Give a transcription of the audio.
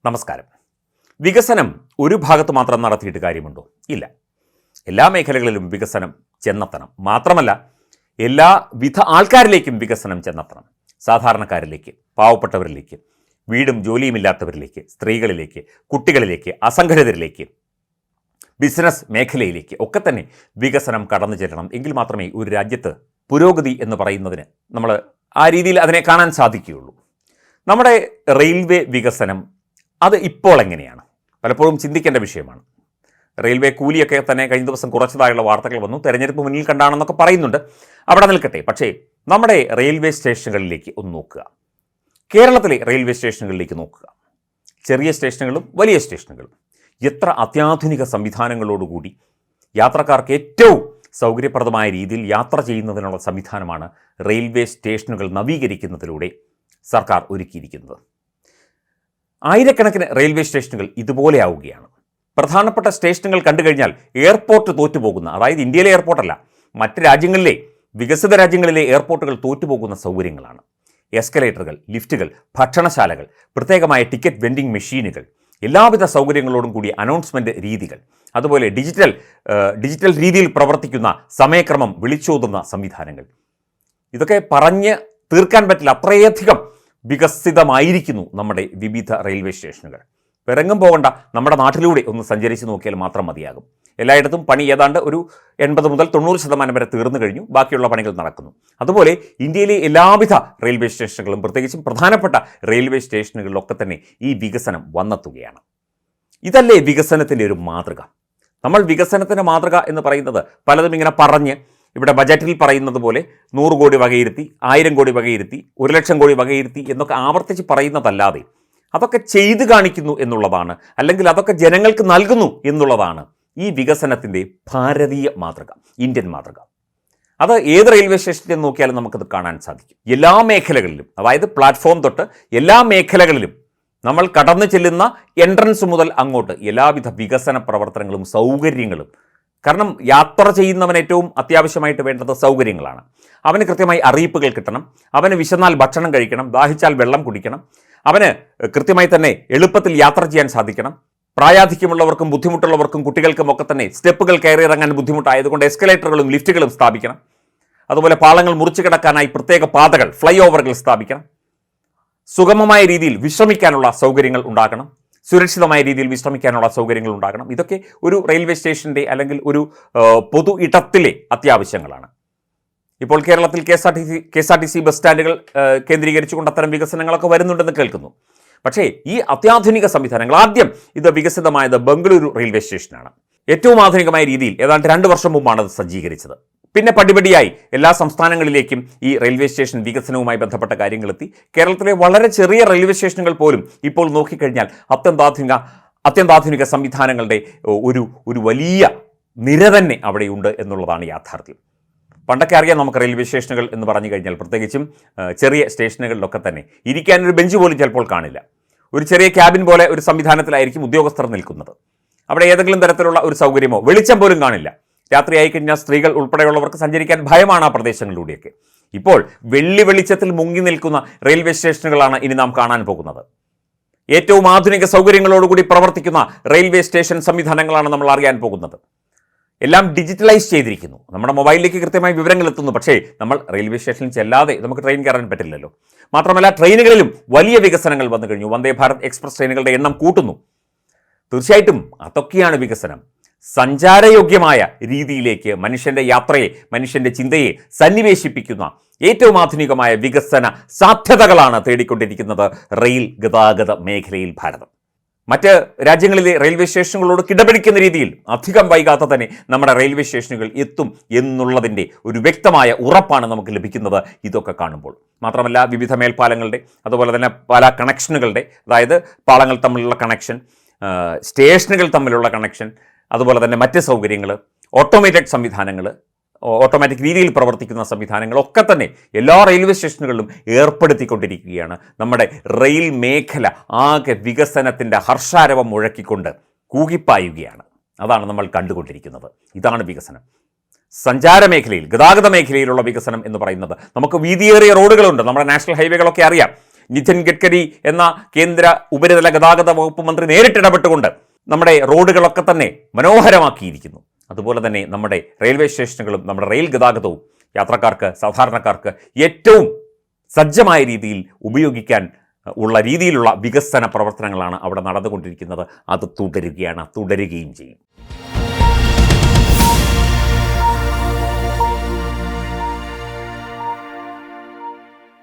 നമസ്കാരം. വികസനം ഒരു ഭാഗത്ത് മാത്രം നടത്തിയിട്ട് കാര്യമുണ്ടോ? ഇല്ല. എല്ലാ മേഖലകളിലും വികസനം ചെന്നെത്തണം. മാത്രമല്ല, എല്ലാവിധ ആൾക്കാരിലേക്കും വികസനം ചെന്നെത്തണം. സാധാരണക്കാരിലേക്ക്, പാവപ്പെട്ടവരിലേക്ക്, വീടും ജോലിയുമില്ലാത്തവരിലേക്ക്, സ്ത്രീകളിലേക്ക്, കുട്ടികളിലേക്ക്, അസംഘടിതരിലേക്ക്, ബിസിനസ് മേഖലയിലേക്ക് ഒക്കെ തന്നെ വികസനം കടന്നു ചെല്ലണം. എങ്കിൽ മാത്രമേ ഒരു രാജ്യത്ത് പുരോഗതി എന്ന് പറയുന്നതിന് നമ്മൾ ആ രീതിയിൽ അതിനെ കാണാൻ സാധിക്കുകയുള്ളൂ. നമ്മുടെ റെയിൽവേ വികസനം അത് ഇപ്പോൾ എങ്ങനെയാണ്? പലപ്പോഴും ചിന്തിക്കേണ്ട വിഷയമാണ്. റെയിൽവേ കൂലിയൊക്കെ തന്നെ കഴിഞ്ഞ ദിവസം കുറച്ചതായുള്ള വാർത്തകൾ വന്നു. തെരഞ്ഞെടുപ്പ് മുന്നിൽ കണ്ടാണെന്നൊക്കെ പറയുന്നുണ്ട്. അവിടെ നിൽക്കട്ടെ. പക്ഷേ നമ്മുടെ റെയിൽവേ സ്റ്റേഷനുകളിലേക്ക് ഒന്ന് നോക്കുക. കേരളത്തിലെ റെയിൽവേ സ്റ്റേഷനുകളിലേക്ക് നോക്കുക. ചെറിയ സ്റ്റേഷനുകളും വലിയ സ്റ്റേഷനുകളും എത്ര അത്യാധുനിക സംവിധാനങ്ങളോടുകൂടി യാത്രക്കാർക്ക് ഏറ്റവും സൗകര്യപ്രദമായ രീതിയിൽ യാത്ര ചെയ്യുന്നതിനുള്ള സംവിധാനമാണ് റെയിൽവേ സ്റ്റേഷനുകൾ നവീകരിക്കുന്നതിലൂടെ സർക്കാർ ഒരുക്കിയിരിക്കുന്നത്. ആയിരക്കണക്കിന് റെയിൽവേ സ്റ്റേഷനുകൾ ഇതുപോലെ ആവുകയാണ്. പ്രധാനപ്പെട്ട സ്റ്റേഷനുകൾ കണ്ടു കഴിഞ്ഞാൽ എയർപോർട്ട് തോറ്റുപോകുന്ന, അതായത് ഇന്ത്യയിലെ എയർപോർട്ടല്ല, മറ്റ് രാജ്യങ്ങളിലെ വികസിത രാജ്യങ്ങളിലെ എയർപോർട്ടുകൾ തോറ്റുപോകുന്ന സൗകര്യങ്ങളാണ്. എസ്കലേറ്ററുകൾ, ലിഫ്റ്റുകൾ, ഭക്ഷണശാലകൾ, പ്രത്യേകമായ ടിക്കറ്റ് വെൻഡിംഗ് മെഷീനുകൾ, എല്ലാവിധ സൗകര്യങ്ങളോടും കൂടിയ അനൗൺസ്മെൻറ്റ് രീതികൾ, അതുപോലെ ഡിജിറ്റൽ രീതിയിൽ പ്രവർത്തിക്കുന്ന സമയക്രമം വിളിച്ചോതുന്ന സംവിധാനങ്ങൾ, ഇതൊക്കെ പറഞ്ഞ് തീർക്കാൻ പറ്റില്ല. അത്രയധികം വികസിതമായിരിക്കുന്നു നമ്മുടെ വിവിധ റെയിൽവേ സ്റ്റേഷനുകൾ. പിറങ്ങും പോകണ്ട, നമ്മുടെ നാട്ടിലൂടെ ഒന്ന് സഞ്ചരിച്ച് നോക്കിയാൽ മാത്രം മതിയാകും. എല്ലായിടത്തും പണി ഏതാണ്ട് ഒരു 80 മുതൽ 90% വരെ തീർന്നു കഴിഞ്ഞു. ബാക്കിയുള്ള പണികൾ നടക്കുന്നു. അതുപോലെ ഇന്ത്യയിലെ എല്ലാവിധ റെയിൽവേ സ്റ്റേഷനുകളും, പ്രത്യേകിച്ചും പ്രധാനപ്പെട്ട റെയിൽവേ സ്റ്റേഷനുകളിലൊക്കെ തന്നെ ഈ വികസനം വന്നെത്തുകയാണ്. ഇതല്ലേ വികസനത്തിൻ്റെ ഒരു മാതൃക? നമ്മൾ വികസനത്തിൻ്റെ മാതൃക എന്ന് പറയുന്നത് പലതും ഇങ്ങനെ പറഞ്ഞ്, ഇവിടെ ബജറ്റിൽ പറയുന്നത് പോലെ 100 കോടി വകയിരുത്തി, 1000 കോടി വകയിരുത്തി, 1,00,000 കോടി വകയിരുത്തി എന്നൊക്കെ ആവർത്തിച്ച് പറയുന്നതല്ലാതെ അതൊക്കെ ചെയ്തു കാണിക്കുന്നു എന്നുള്ളതാണ്, അല്ലെങ്കിൽ അതൊക്കെ ജനങ്ങൾക്ക് നൽകുന്നു എന്നുള്ളതാണ് ഈ വികസനത്തിൻ്റെ ഭാരതീയ മാതൃക, ഇന്ത്യൻ മാതൃക. അത് ഏത് റെയിൽവേ സ്റ്റേഷനിൽ നോക്കിയാലും നമുക്കത് കാണാൻ സാധിക്കും. എല്ലാ മേഖലകളിലും, അതായത് പ്ലാറ്റ്ഫോം തൊട്ട് എല്ലാ മേഖലകളിലും നമ്മൾ കടന്നു ചെല്ലുന്ന എൻട്രൻസ് മുതൽ അങ്ങോട്ട് എല്ലാവിധ വികസന പ്രവർത്തനങ്ങളും സൗകര്യങ്ങളും. കാരണം യാത്ര ചെയ്യുന്നവന് ഏറ്റവും അത്യാവശ്യമായിട്ട് വേണ്ടത് സൗകര്യങ്ങളാണ്. അവന് കൃത്യമായി അറിയിപ്പുകൾ കിട്ടണം, അവന് വിശന്നാൽ ഭക്ഷണം കഴിക്കണം, ദാഹിച്ചാൽ വെള്ളം കുടിക്കണം, അവന് കൃത്യമായി തന്നെ എളുപ്പത്തിൽ യാത്ര ചെയ്യാൻ സാധിക്കണം. പ്രായാധിക്യമുള്ളവർക്കും ബുദ്ധിമുട്ടുള്ളവർക്കും കുട്ടികൾക്കും ഒക്കെ തന്നെ സ്റ്റെപ്പുകൾ കയറിയിറങ്ങാൻ ബുദ്ധിമുട്ടായതുകൊണ്ട് എസ്കലേറ്ററുകളും ലിഫ്റ്റുകളും സ്ഥാപിക്കണം. അതുപോലെ പാളങ്ങൾ മുറിച്ചു കിടക്കാനായി പ്രത്യേക പാതകൾ, ഫ്ലൈ ഓവറുകൾ സ്ഥാപിക്കണം. സുഗമമായ രീതിയിൽ വിശ്രമിക്കാനുള്ള സൗകര്യങ്ങൾ ഉണ്ടാക്കണം. സുരക്ഷിതമായ രീതിയിൽ വിശ്രമിക്കാനുള്ള സൗകര്യങ്ങൾ ഉണ്ടാകണം. ഇതൊക്കെ ഒരു റെയിൽവേ സ്റ്റേഷൻ്റെ അല്ലെങ്കിൽ ഒരു പൊതു ഇടത്തിലെ അത്യാവശ്യങ്ങളാണ്. ഇപ്പോൾ കേരളത്തിൽ KSRTC ബസ് സ്റ്റാൻഡുകൾ കേന്ദ്രീകരിച്ചുകൊണ്ട് അത്തരം വികസനങ്ങളൊക്കെ വരുന്നുണ്ടെന്ന് കേൾക്കുന്നു. പക്ഷേ ഈ അത്യാധുനിക സംവിധാനങ്ങൾ, ആദ്യം ഇത് വികസിതമായത് ബംഗളൂരു റെയിൽവേ സ്റ്റേഷനാണ്. ഏറ്റവും ആധുനികമായ രീതിയിൽ ഏതാണ്ട് 2 വർഷം മുമ്പാണ് അത് സജ്ജീകരിച്ചത്. പിന്നെ പടിപടിയായി എല്ലാ സംസ്ഥാനങ്ങളിലേക്കും ഈ റെയിൽവേ സ്റ്റേഷൻ വികസനവുമായി ബന്ധപ്പെട്ട കാര്യങ്ങളെത്തി. കേരളത്തിലെ വളരെ ചെറിയ റെയിൽവേ സ്റ്റേഷനുകൾ പോലും ഇപ്പോൾ നോക്കിക്കഴിഞ്ഞാൽ അത്യന്താധുനിക സംവിധാനങ്ങളുടെ ഒരു വലിയ നിര തന്നെ അവിടെയുണ്ട് എന്നുള്ളതാണ് യാഥാർത്ഥ്യം. പണ്ടൊക്കെ അറിയാം നമുക്ക് റെയിൽവേ സ്റ്റേഷനുകൾ എന്ന് പറഞ്ഞു കഴിഞ്ഞാൽ, പ്രത്യേകിച്ചും ചെറിയ സ്റ്റേഷനുകളിലൊക്കെ തന്നെ ഇരിക്കാനൊരു ബെഞ്ച് പോലും ചിലപ്പോൾ കാണില്ല. ഒരു ചെറിയ ക്യാബിൻ പോലെ ഒരു സംവിധാനത്തിലായിരിക്കും ഉദ്യോഗസ്ഥർ നിൽക്കുന്നത്. അവിടെ ഏതെങ്കിലും തരത്തിലുള്ള ഒരു സൗകര്യമോ വെളിച്ചം പോലും കാണില്ല. രാത്രിയായി കഴിഞ്ഞാൽ സ്ത്രീകൾ ഉൾപ്പെടെയുള്ളവർക്ക് സഞ്ചരിക്കാൻ ഭയമാണ് ആ പ്രദേശങ്ങളിലൂടെയൊക്കെ. ഇപ്പോൾ വെളിച്ചത്തിൽ മുങ്ങി നിൽക്കുന്ന റെയിൽവേ സ്റ്റേഷനുകളാണ് ഇനി നാം കാണാൻ പോകുന്നത്. ഏറ്റവും ആധുനിക സൗകര്യങ്ങളോടുകൂടി പ്രവർത്തിക്കുന്ന റെയിൽവേ സ്റ്റേഷൻ സംവിധാനങ്ങളാണ് നമ്മൾ അറിയാൻ പോകുന്നത്. എല്ലാം ഡിജിറ്റലൈസ് ചെയ്തിരിക്കുന്നു. നമ്മുടെ മൊബൈലിലേക്ക് കൃത്യമായി വിവരങ്ങൾ എത്തുന്നു. പക്ഷേ നമ്മൾ റെയിൽവേ സ്റ്റേഷനിൽ ചെല്ലാതെ നമുക്ക് ട്രെയിൻ കയറാൻ പറ്റില്ലല്ലോ. മാത്രമല്ല, ട്രെയിനുകളിലും വലിയ വികസനങ്ങൾ വന്നു കഴിഞ്ഞു. വന്ദേ ഭാരത് എക്സ്പ്രസ് ട്രെയിനുകളുടെ എണ്ണം കൂട്ടുന്നു. തീർച്ചയായിട്ടും അതൊക്കെയാണ് വികസനം. സഞ്ചാരയോഗ്യമായ രീതിയിലേക്ക് മനുഷ്യൻ്റെ യാത്രയെ, മനുഷ്യൻ്റെ ചിന്തയെ സന്നിവേശിപ്പിക്കുന്ന ഏറ്റവും ആധുനികമായ വികസന സാധ്യതകളാണ് തേടിക്കൊണ്ടിരിക്കുന്നത് റെയിൽ ഗതാഗത മേഖലയിൽ ഭാരതം. മറ്റ് രാജ്യങ്ങളിലെ റെയിൽവേ സ്റ്റേഷനുകളോട് കിടപിടിക്കുന്ന രീതിയിൽ അധികം വൈകാതെ തന്നെ നമ്മുടെ റെയിൽവേ സ്റ്റേഷനുകൾ എത്തും എന്നുള്ളതിൻ്റെ ഒരു വ്യക്തമായ ഉറപ്പാണ് നമുക്ക് ലഭിക്കുന്നത് ഇതൊക്കെ കാണുമ്പോൾ. മാത്രമല്ല, വിവിധ മേൽപ്പാലങ്ങളുടെ, അതുപോലെ തന്നെ പല കണക്ഷനുകളുടെ, അതായത് പാളങ്ങൾ തമ്മിലുള്ള കണക്ഷൻ, സ്റ്റേഷനുകൾ തമ്മിലുള്ള കണക്ഷൻ, അതുപോലെ തന്നെ മറ്റ് സൗകര്യങ്ങൾ, ഓട്ടോമേറ്റഡ് സംവിധാനങ്ങൾ, ഓട്ടോമാറ്റിക് രീതിയിൽ പ്രവർത്തിക്കുന്ന സംവിധാനങ്ങളൊക്കെ തന്നെ എല്ലാ റെയിൽവേ സ്റ്റേഷനുകളിലും ഏർപ്പെടുത്തിക്കൊണ്ടിരിക്കുകയാണ്. നമ്മുടെ റെയിൽ മേഖല ആകെ വികസനത്തിൻ്റെ ഹർഷാരവം മുഴക്കിക്കൊണ്ട് കൂകിപ്പായുകയാണ്. അതാണ് നമ്മൾ കണ്ടുകൊണ്ടിരിക്കുന്നത്. ഇതാണ് വികസനം. സഞ്ചാര മേഖലയിൽ, ഗതാഗത മേഖലയിലുള്ള വികസനം എന്ന് പറയുന്നത്, നമുക്ക് വീതിയേറിയ റോഡുകളുണ്ട്. നമ്മുടെ നാഷണൽ ഹൈവേകളൊക്കെ അറിയാം. നിതിൻ ഗഡ്കരി എന്ന കേന്ദ്ര ഉപരിതല ഗതാഗത വകുപ്പ് മന്ത്രി നേരിട്ടിടപെട്ടുകൊണ്ട് നമ്മുടെ റോഡുകളൊക്കെ തന്നെ മനോഹരമാക്കിയിരിക്കുന്നു. അതുപോലെ തന്നെ നമ്മുടെ റെയിൽവേ സ്റ്റേഷനുകളും നമ്മുടെ റെയിൽ ഗതാഗതവും യാത്രക്കാർക്ക്, സാധാരണക്കാർക്ക് ഏറ്റവും സജ്ജമായ രീതിയിൽ ഉപയോഗിക്കാൻ ഉള്ള രീതിയിലുള്ള വികസന പ്രവർത്തനങ്ങളാണ് അവിടെ നടന്നുകൊണ്ടിരിക്കുന്നത്. അത് തുടരുകയും ചെയ്യും.